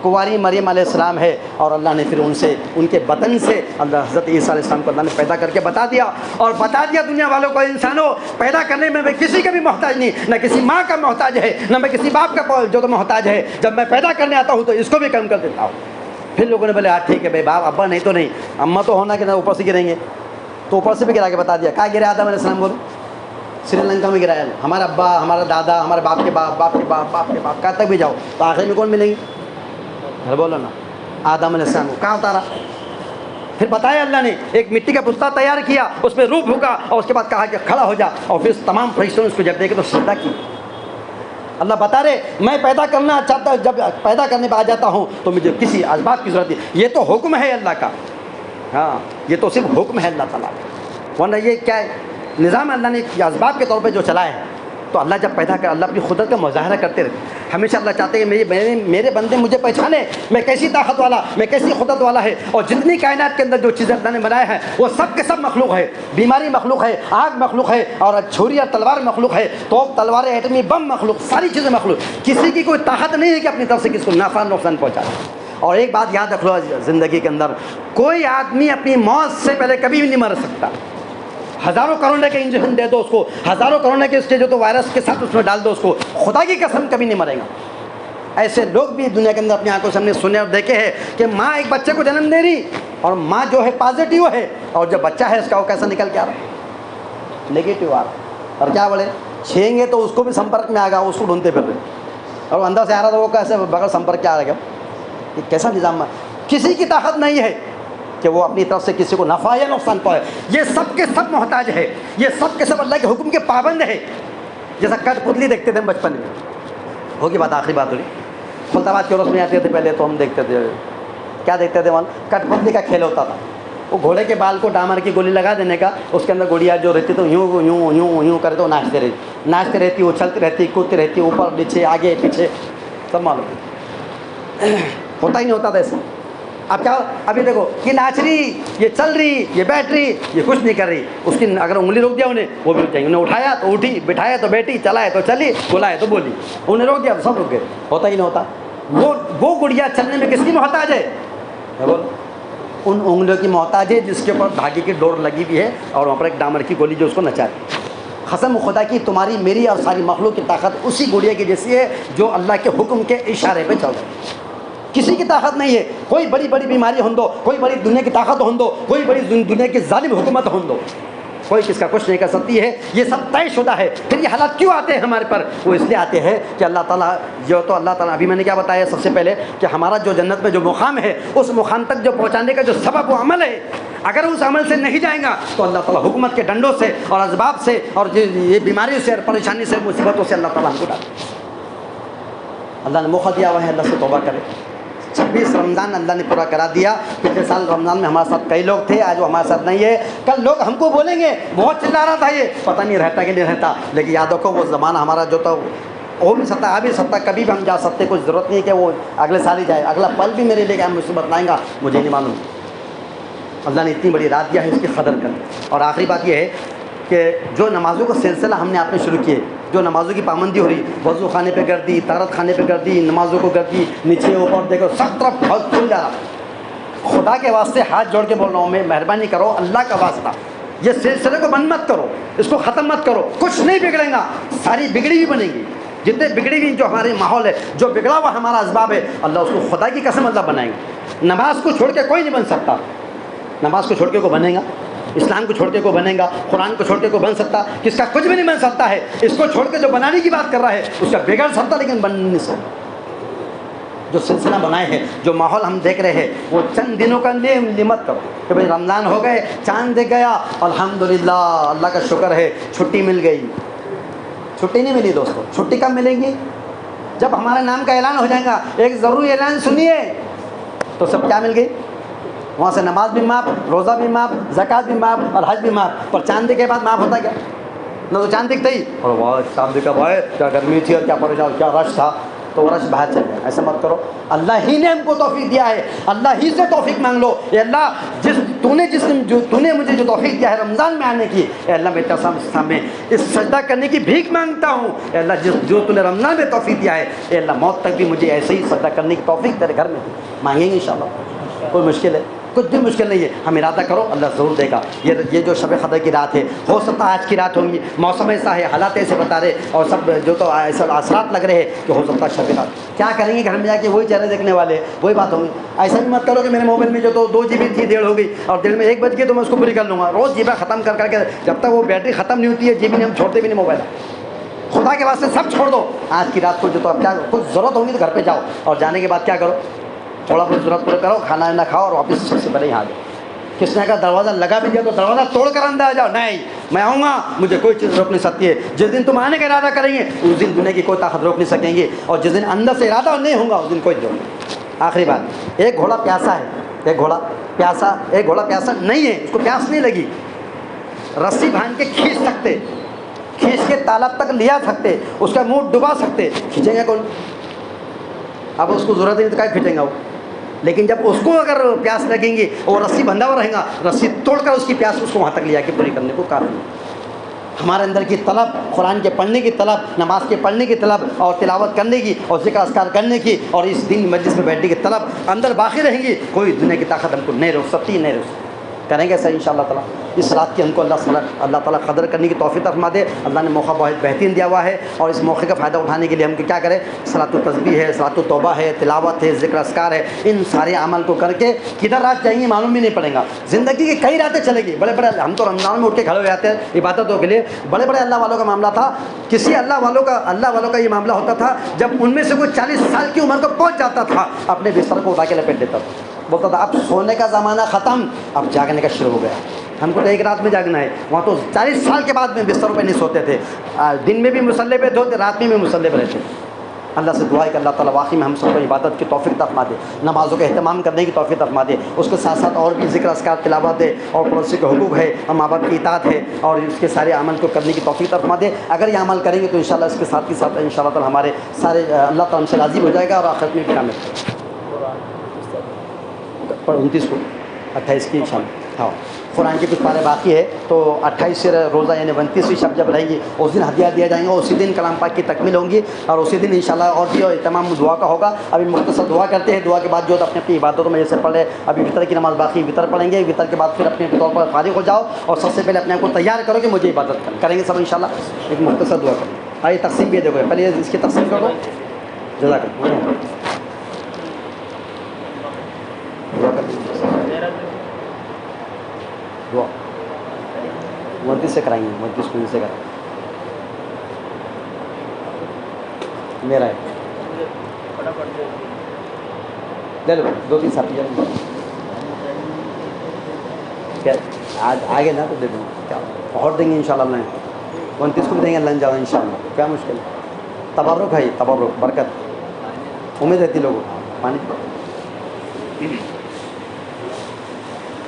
کنواری مریم علیہ السلام ہے، اور اللہ نے پھر ان سے، ان کے بطن سے اللہ حضرت عیسیٰ علیہ السلام کو اللہ نے پیدا کر کے بتا دیا، اور بتا دیا دنیا والوں کو، انسانوں پیدا کرنے میں کسی کا بھی محتاج نہیں، نہ کسی ماں کا محتاج ہے، نہ میں کسی باپ کا جو تو محتاج ہے۔ جب میں پیدا کرنے آتا ہوں تو اس کو بھی کم کر دیتا ہوں۔ پھر لوگوں نے بولے ہاں ٹھیک ہے بھائی، باپ ابا نہیں تو نہیں، اماں تو ہونا کہ نہ اوپر سے گریں گے، تو اوپر سے بھی گرا کے بتا دیا۔ کہاں گرا آدم علیہ السلام؟ بولو، سری لنکا میں گرایا۔ ہمارا ابا، ہمارا دادا، ہمارے باپ کے باپ، باپ کے باپ، باپ کے باپ، کہاں تک بھی جاؤ تو آخر میں کون ملیں گے؟ گھر بولو نا، آدم علیہ السلام کو کہاں اتارا؟ پھر بتایا اللہ نے، ایک مٹی کا پتلا تیار کیا، اس میں روح بھوکا، اور اس کے بعد کہا کہ کھڑا ہو جا، اور پھر تمام فرشتوں نے اس کو جب دیکھے تو سجدہ کی۔ اللہ بتا رہے میں پیدا کرنا چاہتا، جب پیدا کرنے پہ آ جاتا ہوں تو مجھے کسی اسباب کی ضرورت نہیں۔ یہ تو حکم ہے اللہ کا، ہاں یہ تو صرف حکم ہے اللہ تعالیٰ کا، ورنہ یہ کیا ہے؟ نظام اللہ نے اسباب کے طور پہ جو چلایا ہے۔ تو اللہ جب پیدا کر، اللہ اپنی قدرت کا مظاہرہ کرتے رہتے، ہمیشہ اللہ چاہتے ہیں کہ میرے بندے مجھے پہچانے، میں کیسی طاقت والا، میں کیسی قدرت والا ہے۔ اور جتنی کائنات کے اندر جو چیزیں اللہ نے بنایا ہے وہ سب کے سب مخلوق ہے، بیماری مخلوق ہے، آگ مخلوق ہے، اور چھری اور تلوار مخلوق ہے، توپ تلوار ایٹمی بم مخلوق، ساری چیزیں مخلوق۔ کسی کی کوئی طاقت نہیں ہے کہ اپنی طرف سے کسی کو نفع نقصان پہنچائے۔ اور ایک بات یاد رکھ لو، زندگی کے اندر کوئی آدمی اپنی موت سے پہلے کبھی بھی نہیں مر سکتا۔ ہزاروں کروڑ کے انجیکشن دے دو اس کو، ہزاروں کروڑ کے اس کے جو تو وائرس کے ساتھ اس میں ڈال دو اس کو، خدا کی قسم کبھی نہیں مرے گا۔ ایسے لوگ بھی دنیا کے اندر اپنی آنکھوں سے ہم نے سنے اور دیکھے ہیں کہ ماں ایک بچے کو جنم دے رہی، اور ماں جو ہے پازیٹیو ہے، اور جو بچہ ہے اس کا وہ کیسا نکل کے آ رہا؟ نیگیٹو آ رہا۔ اور کیا بولے، چھینیں گے تو اس کو بھی سمپرک میں آ گا، اس کو ڈھونڈتے پھر رہے، اور وہ اندر سے آ رہا تھا وہ کیسے بغیر سمپرک کے آ رہا گیا؟ یہ کیسا نظام ہے؟ کسی کی طاقت نہیں ہے کہ وہ اپنی طرف سے کسی کو نفع یا نقصان پہنچے۔ یہ سب کے سب محتاج ہے، یہ سب کے سب اللہ کے حکم کے پابند ہے۔ جیسا کٹ پتلی دیکھتے تھے ہم بچپن میں، ہوگی بات، آخری بات ہو رہی، خلطاباد کے رسم میں آتے تھے پہلے تو ہم دیکھتے تھے، کیا دیکھتے تھے وہاں؟ کٹ پتلی کا کھیل ہوتا تھا، وہ گھوڑے کے بال کو ڈامر کی گولی لگا دینے کا، اس کے اندر گڑیا جو رہتی تو یوں یوں یوں یوں کرے تو ناچتے رہتی، اچھلتی رہتی، کودتی رہتی، اوپر نیچے آگے پیچھے، سب معلوم ہوتا ہی نہیں ہوتا تھا ایسے۔ اب کیا، ابھی دیکھو یہ ناچ رہی، یہ چل رہی، یہ بیٹھ رہی، یہ کچھ نہیں کر رہی، اس کی اگر انگلی روک دیا انہیں وہ بھی رک جائیں گے، انہیں اٹھایا تو اٹھی، بٹھایا تو بیٹھی، چلائے تو چلی، بلائے تو بولی، انہیں روک دیا سب رک گئے۔ ہوتا ہی نہیں ہوتا۔ وہ گڑیا چلنے میں کس کی محتاج ہے؟ بول، ان انگلیوں کی محتاج ہے جس کے اوپر دھاگے کی ڈور لگی ہوئی ہے، اور وہاں پر ایک ڈامر کی گولی جو اس کو نچاتی۔ قسم خدا کی تمہاری میری اور ساری مخلوق کی طاقت اسی گڑیا کی جیسی ہے جو اللہ کے حکم کے اشارے پہ چل رہی ہے۔ کسی کی طاقت نہیں ہے، کوئی بڑی بڑی بیماری ہوں دو، کوئی بڑی دنیا کی طاقت ہوں دو، کوئی بڑی دنیا کی ظالم حکومت ہوں دو، کوئی کس کا کچھ نہیں کر سکتی ہے۔ یہ سب طے شدہ ہے۔ پھر یہ حالات کیوں آتے ہیں ہمارے پر؟ وہ اس لیے آتے ہیں کہ اللہ تعالیٰ جو تو اللہ تعالیٰ، ابھی میں نے کیا بتایا سب سے پہلے کہ ہمارا جو جنت میں جو مقام ہے، اس مقام تک جو پہنچانے کا جو سبب وہ عمل ہے، اگر اس عمل سے نہیں جائیں گا تو اللہ تعالیٰ حکومت کے ڈنڈوں سے اور اسباب سے اور یہ بیماریوں سے اور پریشانی سے، مصیبتوں سے اللہ تعالیٰ ہم کو ڈالے۔ اللہ نے موقع دیا ہوا ہے، اللہ سے توبہ کرے۔ 26 رمضان اللہ نے پورا کرا دیا۔ پچھلے سال رمضان میں ہمارے ساتھ کئی لوگ تھے، آج وہ ہمارے ساتھ نہیں ہے۔ کل لوگ ہم کو بولیں گے بہت چلا رہا تھا، یہ پتہ نہیں رہتا کہ نہیں رہتا، لیکن یاد رکھو وہ زمانہ ہمارا جو تھا ہو بھی سکتا، آ بھی سکتا، کبھی بھی ہم جا سکتے، کچھ ضرورت نہیں ہے کہ وہ اگلے سال ہی جائے، اگلا پل بھی میرے لیے کیا مصیبت لائیں گا مجھے نہیں معلوم۔ اللہ نے اتنی بڑی رات دیا ہے، اس کی قدر کریں۔ اور آخری بات یہ ہے کہ جو نمازوں کا سلسلہ ہم نے آپ نے شروع کیے، جو نمازوں کی پابندی ہو رہی، وضو خانے پہ کر دی، طہارت خانے پہ کر دی، نمازوں کو کر دی، نیچے اوپر دیکھو سب طرف بہت کھل جا رہا۔ خدا کے واسطے ہاتھ جوڑ کے بول رہا ہوں میں، مہربانی کرو اللہ کا واسطہ، یہ سلسلے کو بند مت کرو، اس کو ختم مت کرو، کچھ نہیں بگڑے گا، ساری بگڑی بھی بنے گی۔ جتنے بگڑی ہوئی جو ہمارے ماحول ہے، جو بگڑا ہوا ہمارا اسباب ہے، اللہ اس کو خدا کی قسم اللہ بنائیں گے۔ نماز کو چھوڑ کے کوئی نہیں بن سکتا، نماز کو چھوڑ کے کوئی بنے گا؟ اسلام کو چھوڑ کے کوئی بنے گا؟ قرآن کو چھوڑ کے کوئی بن سکتا؟ کس کا کچھ بھی نہیں بن سکتا ہے۔ اس کو چھوڑ کے جو بنانے کی بات کر رہا ہے اس کا بگڑ سکتا لیکن بن نہیں سکتا۔ جو سلسلہ بنائے ہیں، جو ماحول ہم دیکھ رہے ہیں، وہ چند دنوں کا لیے مت کرو کہ بھائی رمضان ہو گئے، چاند دیکھ گیا، الحمدللہ اللہ کا شکر ہے چھٹی مل گئی۔ چھٹی نہیں ملی دوستو، چھٹی کب ملے گی؟ جب ہمارے نام کا اعلان ہو جائے گا۔ ایک ضروری اعلان سنیے تو سب کیا مل گئی؟ وہاں سے نماز بھی معاف، روزہ بھی معاف، زکوٰۃ بھی معاف اور حج بھی معاف۔ پر چاند کے بعد معاف ہوتا کیا؟ نہ تو چاند دکھتا ہی اور واہ چاند کا بھائی کیا گرمی تھی اور کیا پریشان، کیا رش تھا، تو وہ رش باہر چل جائے۔ ایسا مت کرو، اللہ ہی نے ہم کو توفیق دیا ہے، اللہ ہی سے توفیق مانگ لو۔ اے اللہ تو نے مجھے جو توفیق دیا ہے رمضان میں آنے کی، اے اللہ میں تیرے سامنے اس سجدہ کرنے کی بھیک مانگتا ہوں۔ اے اللہ جو تو نے رمضان میں توفیق دیا ہے، اے اللہ موت تک بھی مجھے ایسے ہی سجدہ کرنے کی توفیق تیرے گھر میں مانگیں گے انشاءاللہ۔ کوئی مشکل ہے؟ کچھ بھی مشکل نہیں ہے، ہم ارادہ کرو اللہ ضرور دے گا۔ یہ جو شب قدر کی رات ہے، ہو سکتا ہے آج کی رات ہوگی، موسم ایسا ہے، حالات ایسے بتا رہے اور سب جو تو ایسا اثرات لگ رہے ہیں کہ ہو سکتا ہے شب رات۔ کیا کریں گے گھر میں جا کے؟ وہی چہرے دیکھنے والے، وہی بات ہوگی۔ ایسا بھی مت کرو کہ میرے موبائل میں جو تو 2 GB تھی 1:30 ہو گئی اور دن میں 1 بج گئی تو میں اس کو پوری کر لوں گا۔ روز جیبا ختم کر کے جب تک وہ بیٹری ختم نہیں ہوتی ہے جیبی نہیں، ہم چھوڑتے بھی نہیں موبائل۔ خدا کے واسطے سب چھوڑ دو آج کی رات کو، جو تو اب کیا کچھ ضرورت ہوگی تو گھر پہ جاؤ اور جانے کے بعد کیا کرو، تھوڑا بہت ضرورت پورا کرو، کھانا نہ کھاؤ اور واپس سب سے پہلے یہاں آ جاؤ۔ کس نے کہا دروازہ لگا بھی دیا تو دروازہ توڑ کر اندر آ جاؤ؟ نہیں، میں آؤں گا، مجھے کوئی چیز روک نہیں سکتی ہے۔ جس دن تم آنے کا ارادہ کریں گے اس دن دنیا کی کوئی طاقت روک نہیں سکیں گے، اور جس دن اندر سے ارادہ نہیں ہوگا اس دن کوئی روک نہیں۔ آخری بات، ایک گھوڑا پیاسا ہے، ایک گھوڑا پیاسا نہیں ہے، اس کو پیاس نہیں لگی، رسی باندھ کے کھینچ سکتے، کھینچ کے تالاب تک لیا سکتے، اس کا منہ ڈبا سکتے، کھینچیں گے کون؟ اب اس کو ضرورت نہیں تو کیا کھینچیں گا وہ؟ لیکن جب اس کو اگر پیاس لگیں گی اور رسی بندھا ہوا رہے گا، رسی توڑ کر اس کی پیاس اس کو وہاں تک لے جا کے پوری کرنے کو کافی ہے۔ ہمارے اندر کی طلب، قرآن کے پڑھنے کی طلب، نماز کے پڑھنے کی طلب اور تلاوت کرنے کی اور ذکر اذکار کرنے کی اور اس دین مجلس میں بیٹھنے کی طلب اندر باقی رہیں گی، کوئی دنیا کی طاقت ہم کو نہیں روک سکتی، نہیں روک سکتی۔ کریں گے صحیح انشاءاللہ تعالیٰ۔ اس رات کی ہم کو اللہ تعالیٰ قدر کرنے کی توفیق فرما دے۔ اللہ نے موقع بہت بہترین دیا ہوا ہے اور اس موقع کا فائدہ اٹھانے کے لیے ہم کیا کریں؟ صلاۃ التسبیح ہے، صلاۃ التوبہ ہے، تلاوت ہے، ذکر اذکار ہے، ان سارے عمل کو کر کے کدھر رات جائیں گی معلوم بھی نہیں پڑے گا۔ زندگی کی کئی راتیں چلے گی، بڑے ہم تو رمضان میں اٹھ کے کھڑے ہو جاتے ہیں عبادتوں کے لیے۔ بڑے اللہ والوں کا معاملہ تھا، کسی اللہ والوں کا یہ معاملہ ہوتا تھا جب ان میں سے کوئی 40 سال کی عمر کو پہنچ جاتا تھا، اپنے بستر کو اٹھا کے لپیٹ دیتا تھا، بولتا تھا اب سونے کا زمانہ ختم، اب جاگنے کا شروع ہو گیا، ہم کو تو ایک رات میں جاگنا ہے۔ وہاں تو 40 سال کے بعد میں بستروں پہ نہیں سوتے تھے، دن میں بھی مصلی پہ ہوتے، رات میں بھی مصلی پہ رہتے۔ اللہ سے دعا ہے کہ اللہ تعالیٰ واقعی میں ہم سب کو عبادت کی توفیق عطا فرما دے، نمازوں کا اہتمام کرنے کی توفیق عطا فرما دے، اس کے ساتھ ساتھ اور بھی ذکر اذکار، تلاوت ہے اور پڑوسی کے حقوق ہے اور ماں باپ کی اطاعت ہے اور اس کے سارے عمل کو کرنے کی توفیق عطا فرما دے۔ اگر یہ عمل کریں گے تو انشاءاللہ اس کے ساتھ ہی ساتھ انشاءاللہ تعالیٰ ہمارے سارے اللہ تعالیٰ ہم سے راضی ہو جائے گا اور آخرت میں بھی کامل 29 کو 28 کی شام۔ ہاں قرآن کے کچھ پارے باقی ہے تو 28 روزہ یعنی 29ویں شب جب رہیں گی اس دن ہدیہ دیا جائیں گا، اسی دن کلام پاک کی تکمیل ہوں گی اور اسی دن انشاءاللہ اور بھی اہتمام دعا کا ہوگا۔ ابھی مختصر دعا کرتے ہیں، دعا کے بعد جو اپنی اپنی عبادتوں میں جیسے پڑھے، ابھی وطر کی نماز باقی، وطر پڑھیں گے، وطر کے بعد پھر اپنے طور پر فارغ ہو جاؤ اور سب سے پہلے اپنے آپ کو تیار کرو کہ مجھے عبادت کریں گے سب انشاءاللہ۔ ایک مختصر دعا کریں، آئیے تقسیم بھی دیکھو، پہلے اس کی تقسیم کرو، جزاک اللہ۔ دعا کر دعا 29 سے کرائیں گے، 29 کو سے کرائیں میرا ہے، لے لو 2-3 ساتھی کیا آج آگے نا تو دے دوں کیا اور دیں گے انشاءاللہ اللہ 29 کو بھی دیں گے اللہ جانا انشاءاللہ، کیا مشکل ہے۔ تبرک ہے، تبرک برکت امید رہتی لوگوں کو۔ پانی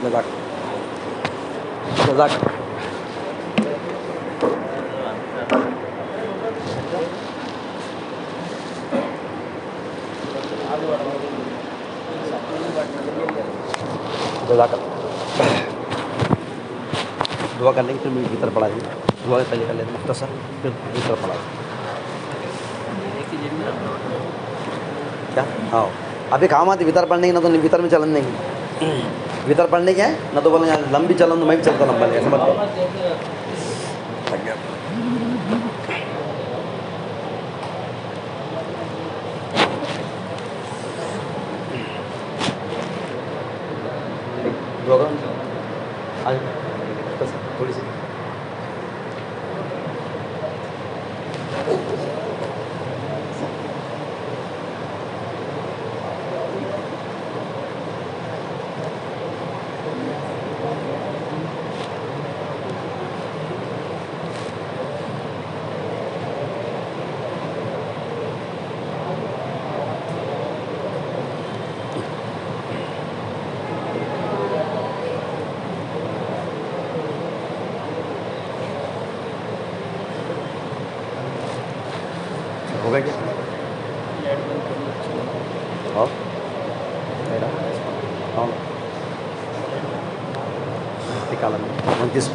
جزاک جزاک جزاک دعا کر لیں گے، پھر مجھے بھیتر پڑھا دیں گے، دعا کے پہلے کر لیتے ہیں مختصر، پھر بھیتر پڑھا دیں کیا۔ ہاں ابھی کام آتی بھیتر پڑھنے کی، نہ تو بھیتر میں چلن دیں گے، بھیتر پڑھنے کے ہیں نہ تو بولیں گے لمبی چلن تو میں بھی چلتا لمبا، ایسا مت کرو۔ تھوڑی سی ہو گیا کیا اور نکالا 29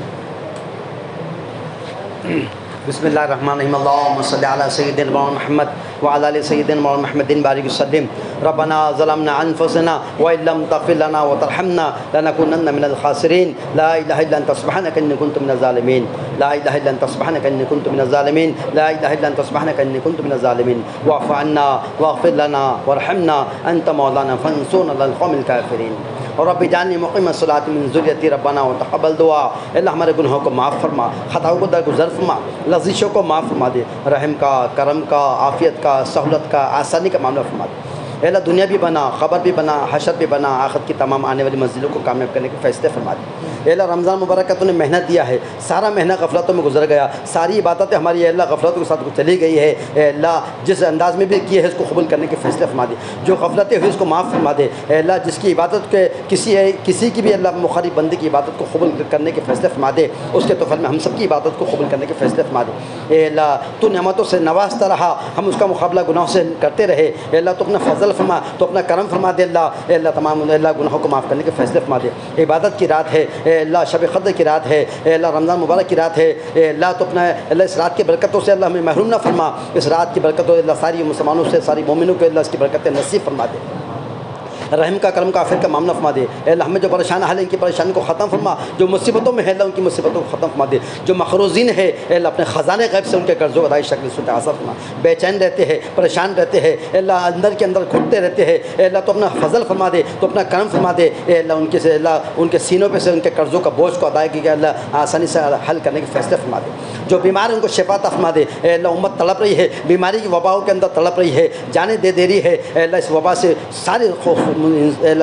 بسم اللہ الرحمن الرحیم اللہم صلی علی سیدنا محمد وعلی آل سیدنا محمد بارک وسلم ربنا ظلمنا انفسنا وان لم تغفر لنا وترحمنا لنكونن من الخاسرین لا الہ الا انت سبحانک انی کنت من الظالمین لا الہ الا انت سبحانک انی کنت من الظالمین لا الہ الا انت سبحانک انی کنت من الظالمین واعف عنا واغفر لنا وارحمنا انت مولانا فانصرنا على القوم الكافرین اور رب اجعلنی مقیم الصلاۃ من ذریتی ربنا وتقبل دعا اللہ ہمارے گناہوں کو معاف فرما خطاؤں کو درگزر فرما لغزشوں کو معاف فرما دے رحم کا کرم کا عافیت کا سہولت کا آسانی کا معاملہ فرما دے اے اللہ دنیا بھی بنا خبر بھی بنا حشر بھی بنا آخرت کی تمام آنے والی منزلوں کو کامیاب کرنے کے فیصلے فرما دے اے اللہ رمضان مبارک کا تو نے محنت دیا ہے سارا مہینہ غفلتوں میں گزر گیا ساری عبادتیں ہماری اے اللہ غفلتوں کے ساتھ چلی گئی ہے اے اللہ جس انداز میں بھی کی ہے اس کو قبول کرنے کے فیصلے فرما دے جو غفلتیں ہوئی اس کو معاف فرما دے اے اللہ جس کی عبادت کے کسی کی بھی اللہ مخالف بندے کی عبادت کو قبول کرنے کے فیصلے فرما دے اس کے توفیل میں ہم سب کی عبادت کو قبول کرنے کے فیصلے فرما دے اے اللہ تو نعمتوں سے نوازتا رہا ہم اس کا مقابلہ گناہوں سے کرتے رہے اے اللہ تو اپنا فضل فرما تو اپنا کرم فرما دے اللہ اے اللہ تمام اللہ گناہوں کو معاف کرنے کے فیصلے فرما دے عبادت کی رات ہے اے اللہ شب قدر کی رات ہے اے اللہ رمضان مبارک کی رات ہے اے اللہ تو اپنا اللہ اس رات کی برکتوں سے اللہ ہمیں محروم نہ فرما اس رات کی برکتوں اللہ ساری مسلمانوں سے ساری مومنوں کو اللہ اس کی برکتیں نصیب فرما دے رحم کا کرم کا آخر کا معاملہ فرما دے اے اللہ ہمیں جو پریشان حال ہے ان کی پریشانی کو ختم فرما جو مصیبتوں میں ہے اللہ ان کی مصیبتوں کو ختم فرما دے جو مقروضین ہے اے اللہ اپنے خزانے غیب سے ان کے قرضوں ادائی شکل سے آسر فرما بے چین رہتے ہیں پریشان رہتے ہیں اے اللہ اندر کے اندر گھٹتے رہتے ہیں اے اللہ تو اپنا فضل فرما دے تو اپنا کرم فرما دے اے اللہ ان کے سے اللہ ان کے سینوں پہ سے ان کے قرضوں کا بوجھ کو ادائیگی کہ اللہ آسانی سے حل کرنے کے فیصلے فرما دے جو بیمار ہیں ان کو شفا عطا فرما دے اے اللہ امت تڑپ رہی ہے بیماری کی وباؤں کے اندر تڑپ رہی ہے جانیں دے رہی ہے اے اللہ اس وبا سے سارے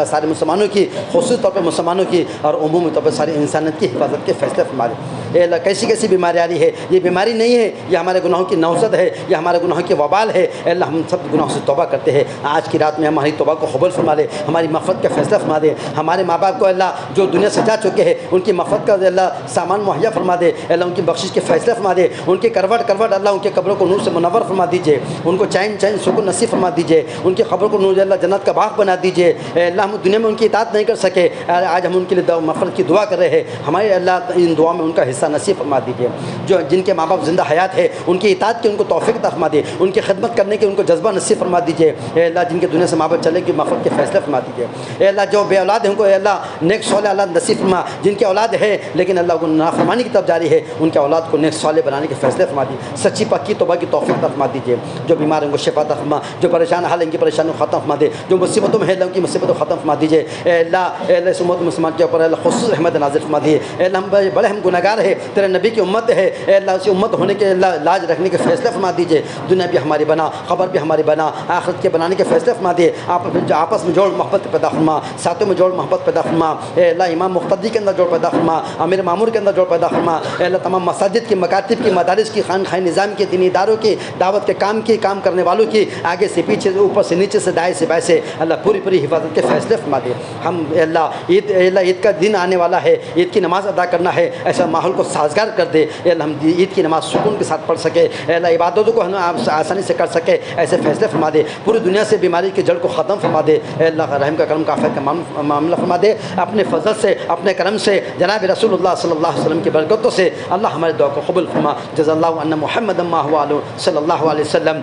سارے مسلمانوں کی خصوصی طور پہ مسلمانوں کی اور عمومی طور پہ ساری انسانیت کی حفاظت کے فیصلے فرما دے اے اللہ کیسی کیسی بیماری آ رہی ہے یہ بیماری نہیں ہے یہ ہمارے گناہوں کی نوزد ہے یہ ہمارے گناہوں کی وبال ہے اے اللہ ہم سب گناہوں سے توبہ کرتے ہیں آج کی رات میں ہماری توبہ کو قبول فرما دے ہماری مغفرت کا فیصلہ فرما دے ہمارے ماں باپ کو اللہ جو دنیا سے جا چکے ہیں ان کی مغفرت کا اللہ سامان مہیا فرما دے اللہ ان کی بخشش کے فیصلے فرما دے ان کی کروٹ اللہ ان کے قبروں کو نور سے منور فرما دیجیے ان کو چین سکون نصیب فرما دیجیے ان کی قبروں کو نور اللہ جنت کا باغ بنا دیجیے اے اللہ ہم دنیا میں ان کی اطاعت نہیں کر سکے آج ہم ان کے لیے مغفرت کی دعا کر رہے ہیں ہمارے اللہ ان دعا میں ان کا حصہ نصیب فرما دیجیے جو جن کے ماں باپ زندہ حیات ہے ان کی اطاعت کی ان کو توفیق عطا فرما دے ان کی خدمت کرنے کے ان کو جذبہ نصیب فرما دیجیے اے اللہ جن کے دنیا سے ماں باپ چلے گی مغفرت کے فیصلے فرما دیجیے اے اللہ جو بے اولاد ہیں ان کو اے اللہ نیک صالح اللہ نصیب فرما جن کی اولاد ہے لیکن اللہ کو نافرمانی کی طرف جاری ہے ان کے اولاد کو نیک صالح بنانے کے فیصلے فرما دیجیے سچی پکی توبہ کی توفیق عطا فرما دیجیے جو بیمار ہیں ان کو شفا عطا فرما جو پریشان حال ان کی پریشانیوں کو ختم فرما دے جو مصیبتوں میں ہے اللہ ان کی مصیبتوں کو ختم فرما دیجیے اے اللہ اس امت مسلمان کے اوپر اللہ خصوص رحمت نازل فرما دیے اے اللہ ہم بڑے ہم گنہگار ہے تیرے نبی کی امت ہے اے اللہ اسی امت ہونے کے اللہ لاج رکھنے کے فیصلے فرما دیجیے دنیا بھی ہماری بنا خبر بھی ہماری بنا آخرت کے بنانے کے فیصلے فرما دیے آپس میں جوڑ محبت پیدا فرما ساتھوں میں جوڑ محبت پیدا فرما اے اللہ امام مقتدی کے اندر جوڑ پیدا فرما امیر مامور کے اندر جوڑ پیدا فرما اے اللہ تمام مساجد کی مکاتب کی مدارس کی خانقاہ نظام کی دینی اداروں کی دعوت کے کام کرنے والوں کی آگے سے پیچھے سے اوپر سے نیچے سے دائیں سے بائیں سے اللہ پوری حفاظت کے فیصلے فرما دے ہم اللہ عید کا دن آنے والا ہے عید کی نماز ادا کرنا ہے ایسا ماحول کو سازگار کر دے اے اللہ ہم عید کی نماز سکون کے ساتھ پڑھ سکے اے اللہ عبادتوں کو ہم آسانی سے کر سکے ایسے فیصلے فرما دے پوری دنیا سے بیماری کی جڑ کو ختم فرما دے اے اللہ رحم کا کرم کا آفت کا معاملہ فرما دے اپنے فضل سے اپنے کرم سے جناب رسول اللہ صلی اللہ علیہ وسلم کی برکتوں سے اللہ ہمارے دعا کو قبول فرما جزا اللہ عنا محمد صلی اللہ علیہ وسلم